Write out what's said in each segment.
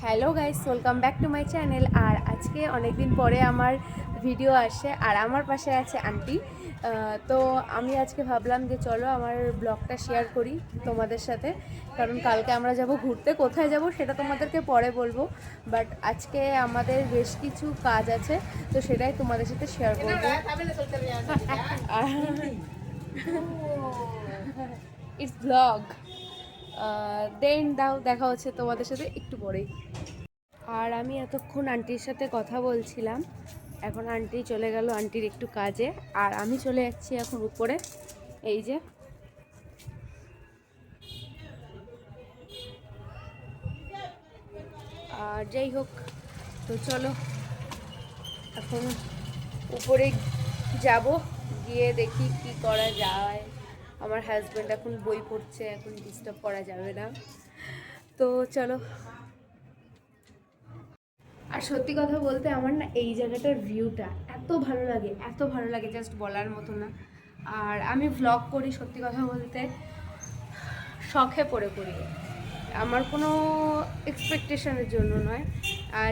Hello guys, welcome back to my channel. আর আজকে অনেক দিন পরে আমার ভিডিও আসে আর আমার পাশে আছে আন্টি। তো আমি আজকে ভাবলাম যে চলো আমার ব্লগটা শেয়ার করি তোমাদের সাথে, কারণ কালকে আমরা যাব ঘুরতে। কোথায় যাব সেটা তোমাদেরকে পরে বলবো, বাট আজকে আমাদের বেশ কিছু কাজ আছে, তো সেটাই তোমাদের সাথে শেয়ার করবো। It's blog. দেন দেখা হচ্ছে তোমাদের সাথে একটু পরেই। আর আমি এতক্ষণ আন্টির সাথে কথা বলছিলাম, এখন আন্টি চলে গেল আন্টির একটু কাজে, আর আমি চলে যাচ্ছি এখন উপরে। এই যে আর যাই হোক, তো চলো এখন উপরে যাব, গিয়ে দেখি কি করা যায়। আমার হাজব্যান্ড এখন বই পড়ছে, এখন ডিস্টার্ব করা যাবে না, তো চলো। আর সত্যি কথা বলতে আমার না এই জায়গাটার ভিউটা এত ভালো লাগে, এত ভালো লাগে, জাস্ট বলার মতো না। আর আমি ভ্লগ করি সত্যি কথা বলতে শখে পড়ে করি, আমার কোনো এক্সপেকটেশনের জন্য নয়,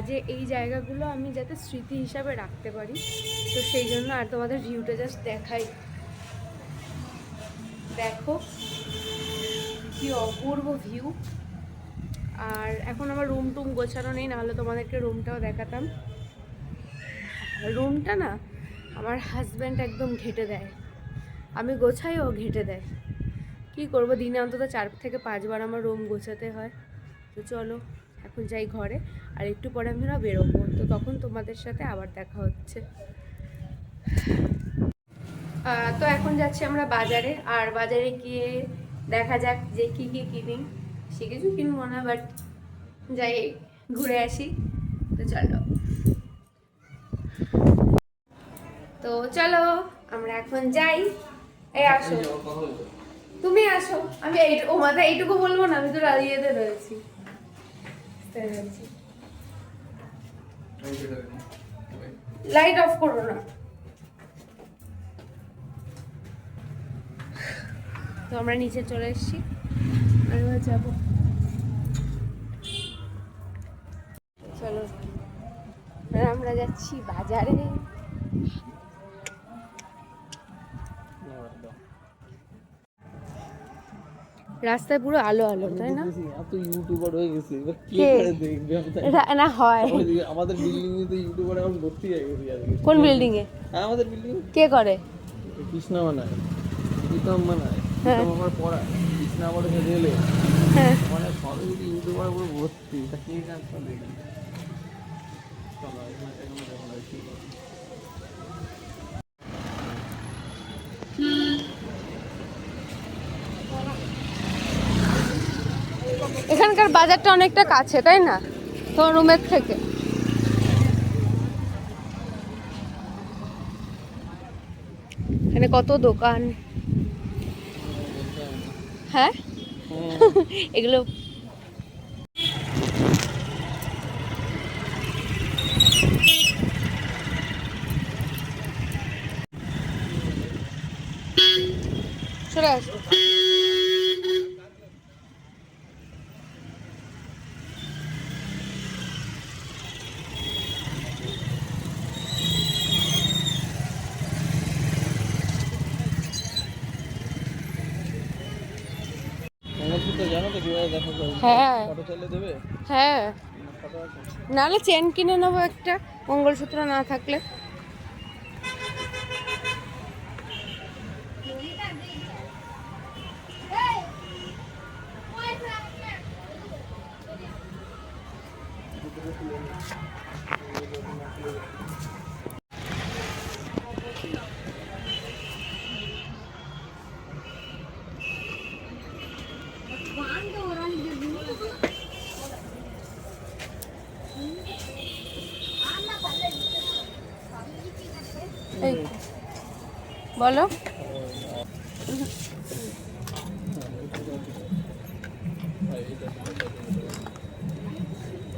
যে এই জায়গাগুলো আমি যাতে স্মৃতি হিসাবে রাখতে পারি, তো সেই জন্য। আর তোমাদের ভিউটা জাস্ট দেখাই, দেখো কি অপূর্ব ভিউ। আর এখন আমার রুম টুম গোছানো নেই, নাহলে তোমাদেরকে রুমটাও দেখাতাম। রুমটা না আমার হাজব্যান্ড একদম ঘেঁটে দেয়, আমি গোছাই ও ঘেঁটে দেয়। কি করব, দিনে অন্তত 4 থেকে 5 বার আমার রুম গোছাতে হয়। তো চলো এখন যাই ঘরে, আর একটু পরে আমরা বেরোবো, তো তখন তোমাদের সাথে আবার দেখা হচ্ছে। তো এখন যাচ্ছি আমরা বাজারে, আর বাজারে গিয়ে দেখা যাক যে কি কি কিনি। সে কিছু কিনবো না, বাট যাই ঘুরে আসি, তো চলো। তো চলো আমরা এখন যাই। এই আসো, তুমি আসো। আমি ও মাথা এইটুকু বলবো না, আমি তো ইয়েতে রয়েছি। লাইট অফ করো না। তো আমরা নিচে চলে এসেছি, এবার যাবো। চলো আমরা যাচ্ছি বাজারে। রাস্তায় পুরো আলো আলো, তাই না? এত ইউটিউবার হয়ে গেছে, এবার কে করে দেখবে? না হয় আমাদের বিল্ডিং এ তো ইউটিউবার এখন ভর্তি হয়ে গেছে আজকে। কোন বিল্ডিং এ? আমাদের বিল্ডিং কে করে? কৃষ্ণা বানায়, প্রীতম বানায়, প্রীতম আমার পড়ায়, কৃষ্ণা বলে রেলে, মানে সবই যদি ইউটিউবার পুরো ভর্তি, তা কে কাজটা দেখবে? চলো এখানে দেখো না কি করে। এখানকার বাজারটা অনেকটা কাছে, তাই না তোমার রুমের থেকে? এখানে কত দোকান। হ্যাঁ এগুলো চলে আসো। জানো তো কিভাবে দেখা যায়? হ্যাঁ ফটো চাইলে দেবে? হ্যাঁ, ফটো আছে? নাহলে চেন কিনে নেবো একটা, মঙ্গলসূত্র না থাকলে। এই বলো।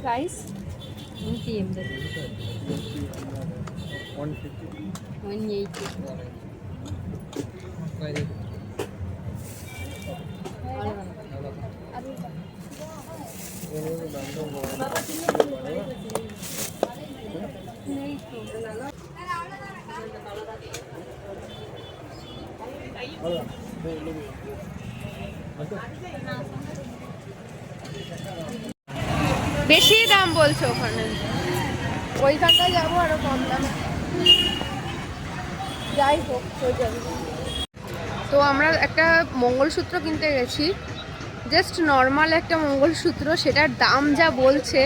প্রাইস 150 বেশি দাম বলছো ওখানে, ওইখানটায় যাবো আরো কম দাম। যাই হোক হয়ে যাবে। তো আমরা একটা মঙ্গলসূত্র কিনতে গেছি, জাস্ট নর্মাল একটা মঙ্গলসূত্র, সেটার দাম যা বলছে,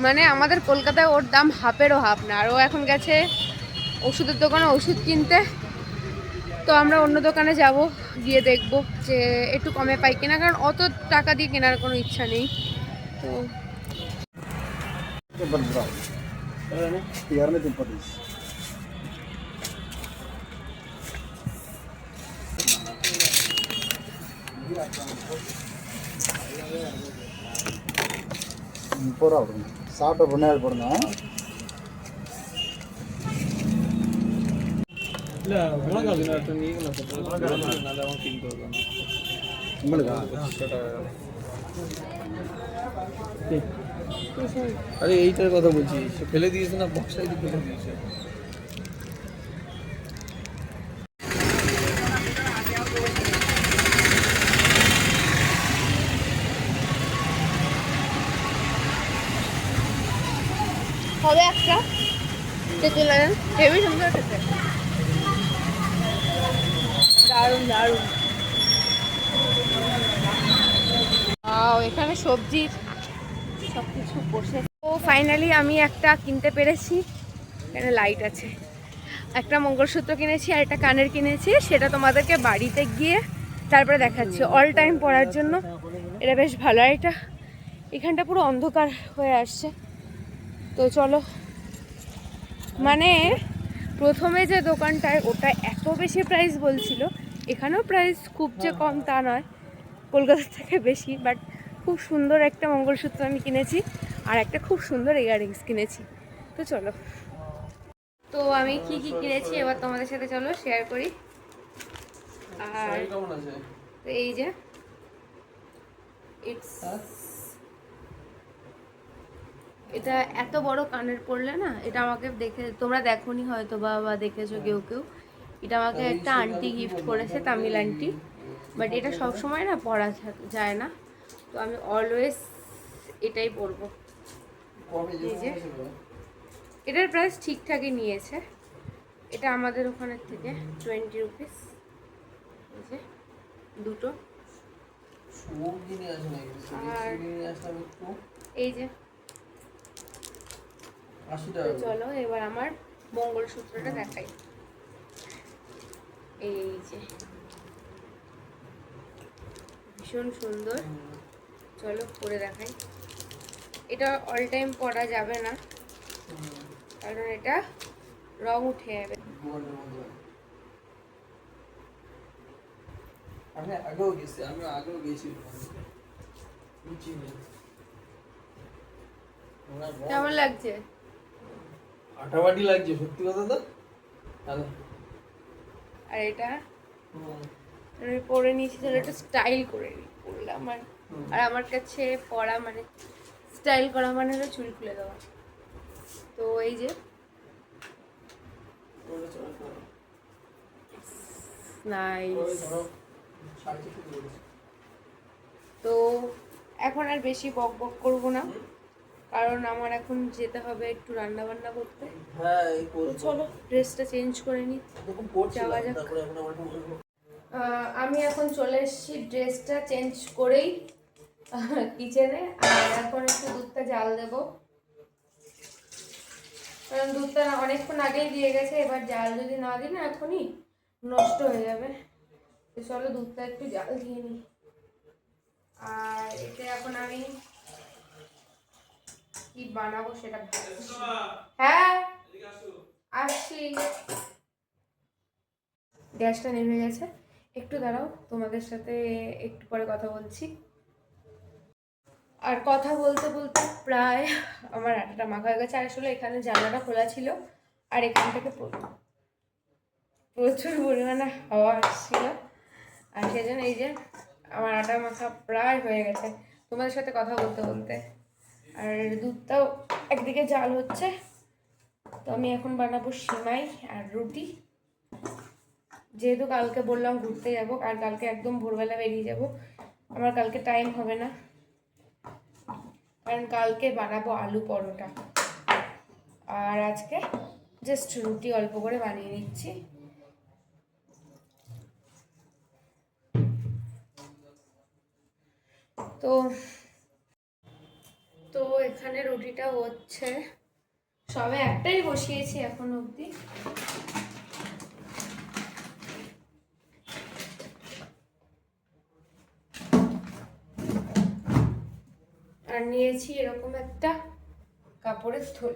মানে আমাদের কলকাতায় ওর দাম হাফেরও হাফ না। আর ও এখন গেছে ওষুধের দোকানে ওষুধ কিনতে। তো আমরা অন্য দোকানে যাব, গিয়ে দেখব যে একটু কমে পাই কিনা, কারণ অত টাকা দিয়ে কেনার কোনো ইচ্ছা নেই। তো சாப்பிட்ட பொண்ணு போடுங்க. இல்லை உனக்கு நீங்களும் நல்லா கிண்டு வரணும் உங்களுக்கா? আরে এইটার কথা বলছি, সে ফেলে দিয়েছে না, বক্সাই দিয়ে ফেলে দিয়েছে। হবে একটা তেঁতুল আনেন, হেভি সুন্দর খেতে, দারুণ দারুণ। এখানে সবজির সব কিছু বসে। তো ফাইনালি আমি একটা কিনতে পেরেছি, এখানে লাইট আছে। একটা মঙ্গলসূত্র কিনেছি আর একটা কানের কিনেছি, সেটা তোমাদেরকে বাড়িতে গিয়ে তারপরে দেখাচ্ছি। অল টাইম পরার জন্য এটা বেশ ভালো। আর এটা এখানটা পুরো অন্ধকার হয়ে আসছে। তো চলো, মানে প্রথমে যে দোকানটায় ওটা এত বেশি প্রাইস বলছিল, এখানেও প্রাইস খুব যে কম তা নয়, কলকাতা থেকে বেশি। বাট খুব সুন্দর একটা মঙ্গলসূত্র আমি কিনেছি আর একটা খুব সুন্দর ইয়াররিংস কিনেছি। তো চলো, তো আমি কি কি কিনেছি এবার তোমাদের সাথে চলো শেয়ার করি। আর এই যে এটা এত বড় কানের পড়লে না, এটা আমাকে দেখে তোমরা দেখোনি হয়তো বা দেখেছো কেউ কেউ, এটা আমাকে একটা আন্টি গিফট করেছে, তামিল আন্টি। বাট এটা সব সময় না পরা যায় না, তো আমি অলওয়েজ এটাই পরবো। এই যে এটার প্রাইস ঠিকঠাকই নিয়েছে, এটা আমাদের ওখানের থেকে 20 রুপিস। এই যে দুটো। আর এই যে চলো এবার আমার মঙ্গলসূত্রটা দেখাই। এই যে ভীষণ সুন্দর, চলো পরে দেখাই। এটা অল টাইম পরা যাবে না, কারণ এটা রং উঠে যাবে। আগেও গেছি। কেমন লাগছে? আটাবাটি লাগছে, সত্যি কথা তো। আর এটা আমি পরে নিয়েছি, তাহলে একটু স্টাইল করে পরলাম। আর আমার কাছে পরা মানে স্টাইল করা মানে হলো চুল খুলে দেওয়া। তো এই যে নাইস। তো এখন আর বেশি বক বক করবো না, কারণ আমার এখন যেতে হবে একটু রান্না বান্না করতে। চলো ড্রেসটা চেঞ্জ করে নিই, যাওয়া যাক। আমি এখন চলে এসেছি ড্রেসটা চেঞ্জ করেই কিচেনে। আর এখন একটু দুধটা জাল দেব, কারণ দুধটা অনেকক্ষণ আগেই দিয়ে গেছে, এবার জাল যদি না দিই না এখনই নষ্ট হয়ে যাবে। তো চলো দুধটা একটু জাল দিয়ে নিই। আর এতে এখন আমি কি বানাবো সেটা ভাবছি। হ্যাঁ আসছি। গ্যাসটা নেমে গেছে, একটু দাঁড়াও, তোমাদের সাথে একটু পরে কথা বলছি। আর কথা বলতে বলতে প্রায় আমার আটাটা মাখা হয়ে গেছে। আর আসলে এখানে জানলাটা খোলা ছিল আর এখান থেকে প্রচুর পরিমাণে হাওয়া আসছিল, আর সেজন্য এই যে আমার আটা মাখা প্রায় হয়ে গেছে তোমাদের সাথে কথা বলতে বলতে। আর দুধটাও একদিকে জাল হচ্ছে। তো আমি এখন বানাবো সিমাই আর রুটি। যেহেতু কালকে বললাম ঘুরতে যাব, আর কালকে একদম ভোরবেলা বেরিয়ে যাব, আমার কালকে টাইম হবে না, কারণ কালকে বানাবো আলু পরোটা। আর আজকে জাস্ট রুটি অল্প করে বানিয়ে নিচ্ছি। তো তো এখানে রুটিটা হচ্ছে, সবে একটাই বসিয়েছি এখন অবধি। আর নিয়েছি এরকম একটা কাপড়ের থল।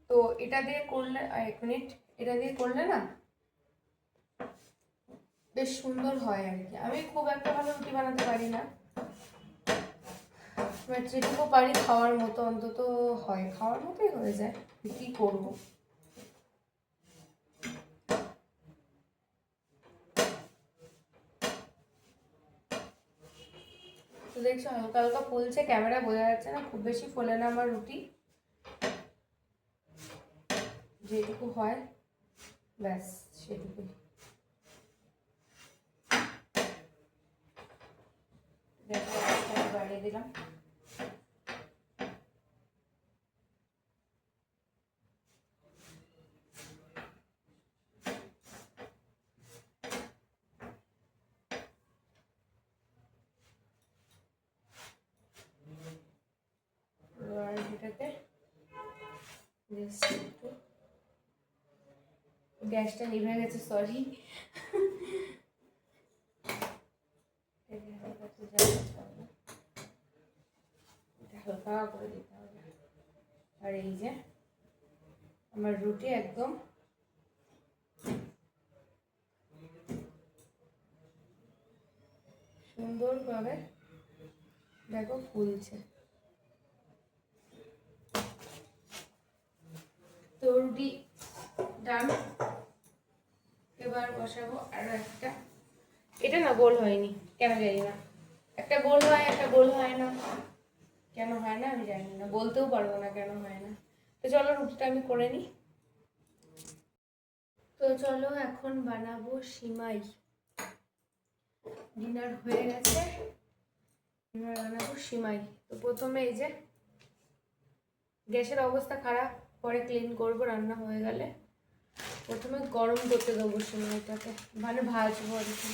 তো এটা দিয়ে করলে, 1 মিনিট, এটা দিয়ে করলে না বেশ সুন্দর হয় আর কি। আমি খুব একটা ভালো রুটি বানাতে পারি না, বাট যেটুকু পারি খাওয়ার মতো অন্তত হয়, খাওয়ার মতোই হয়ে যায়, কি করবো। তো দেখছো হালকা হালকা ফুলছে, ক্যামেরা বোঝা যাচ্ছে না, খুব বেশি ফোলে না আমার রুটি, যেটুকু হয় ব্যাস সেটুকুই। দেখো বাড়িয়ে দিলাম। আর এটাতে গ্যাসটা নিভে গেছে, সরি। হালকা করে দিতে হবে। আর এই যে আমার রুটি একদম সুন্দরভাবে দেখো ফুলছে। তো রুটি ডান। এবার বসাবো আরো একটা। এটা না গোল হয়নি, কেন জানি না, একটা গোল হয় একটা গোল হয় না, কেন হয় না আমি জানি না, বলতেও পারবো না কেন হয় না। তো চলো রুটিটা আমি করে নিই। তো চলো এখন বানাবো সিমাই। ডিনার হয়ে গেছে, এবার বানাবো সিমাই। তো প্রথমে এই যে গ্যাসের অবস্থা খারাপ, পরে ক্লিন করবো রান্না হয়ে গেলে। প্রথমে গরম করতে দেবো সিমাইটাকে, মানে ভাজবো আর কি।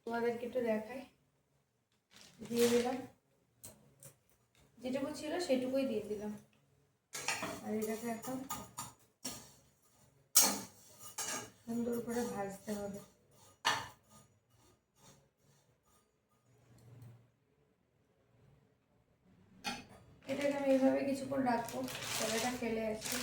তোমাদেরকে একটু দেখাই, দিয়ে দিলাম, যেটুকু ছিল সেটুকুই দিয়ে দিলাম। আর এটাকে এখন সুন্দর করে ভাজতে হবে। এটাকে আমি এইভাবে কিছুক্ষণ রাখবো, তলাটা ফেলে আসি।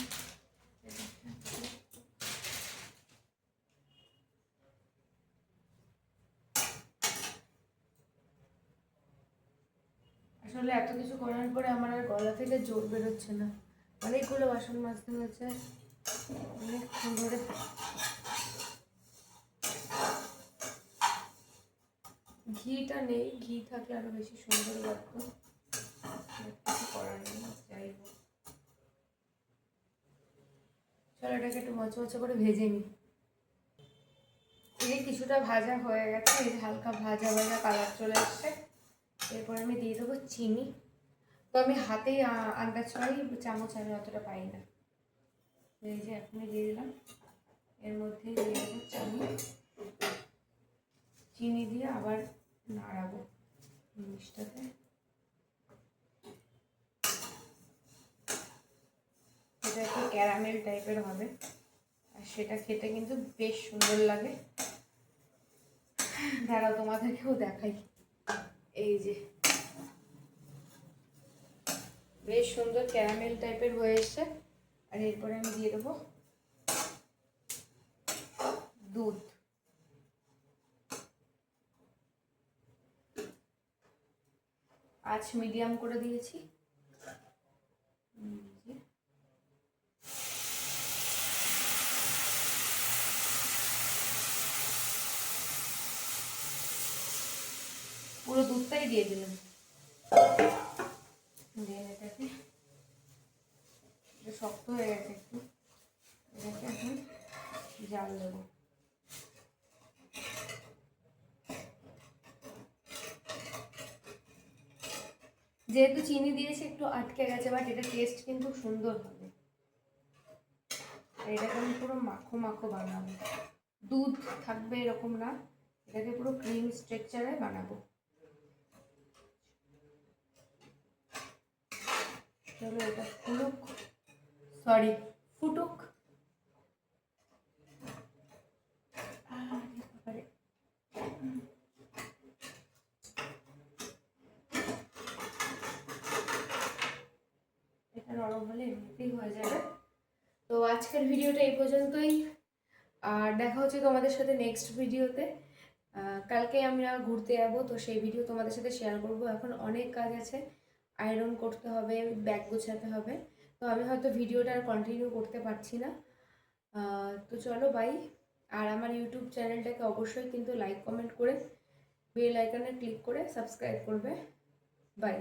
আসলে এত কিছু করার পরে আমার আর গলা থেকে জোর বেরোচ্ছে না, অনেকগুলো বাসন মাজতে হয়েছে অনেকক্ষণ ধরে। ঘিটা নেই, ঘি থাকলে আরো বেশি সুন্দর লাগতো, কিছু করার নেই, যাই হোক। চলো এটাকে একটু মচমচে করে ভেজে নিই। এই যে কিছুটা ভাজা হয়ে গেছে, এই যে হালকা ভাজা ভাজা কালার চলে আসছে। এরপর আমি দিয়ে দেবো চিনি। তো আমি হাতেই আন্দাজ পাই, চামচ আমি অতটা পাই না। এই যে এখনই দিয়ে দিলাম, এর মধ্যেই দিয়ে দেবো চিনি। চিনি দিয়ে আবার নাড়াবো জিনিসটাকে। এটা একটু ক্যারামেল টাইপের হবে, আর সেটা খেতে কিন্তু বেশ সুন্দর লাগে। দাঁড়াও তোমাদেরকেও দেখাই, এই যে বেশ সুন্দর ক্যারামেল টাইপের হয়ে এসছে। আর এরপরে আমি দিয়ে দেবো দুধ। আঁচ মিডিয়াম করে দিয়েছি। পুরো দুধটাই দিয়ে দিলাম। দিয়ে এটাকে, এটা শক্ত হয়ে গেছে একটু, এটাকে এখন জাল দেবো। যেহেতু চিনি দিয়েছি একটু আটকে গেছে, বাট এটা টেস্ট কিন্তু সুন্দর হবে। এটাকে আমি পুরো মাখো মাখো বানাবো, দুধ থাকবে এরকম না, এটাকে পুরো ক্রিম স্ট্রাকচারে বানাবো। চলো এটা ফুটুক, সরি ফুটুক। এটা নরম হলে এমনিতেই হয়ে যাবে। তো আজকের ভিডিওটা এই পর্যন্তই, আর দেখা হচ্ছে তোমাদের সাথে নেক্সট ভিডিওতে। কালকে আমরা ঘুরতে যাবো, তো সেই ভিডিও তোমাদের সাথে শেয়ার করব। এখন অনেক কাজ আছে, আয়রন করতে হবে, ব্যাগ গোছাতে হবে, তো আমি হয়তো ভিডিওটা আর কন্টিনিউ করতে পারছি না। তো চলো বাই। আর আমার ইউটিউব চ্যানেলটাকে অবশ্যই কিন্তু লাইক কমেন্ট করে বেল আইকনে ক্লিক করে সাবস্ক্রাইব করবে। বাই।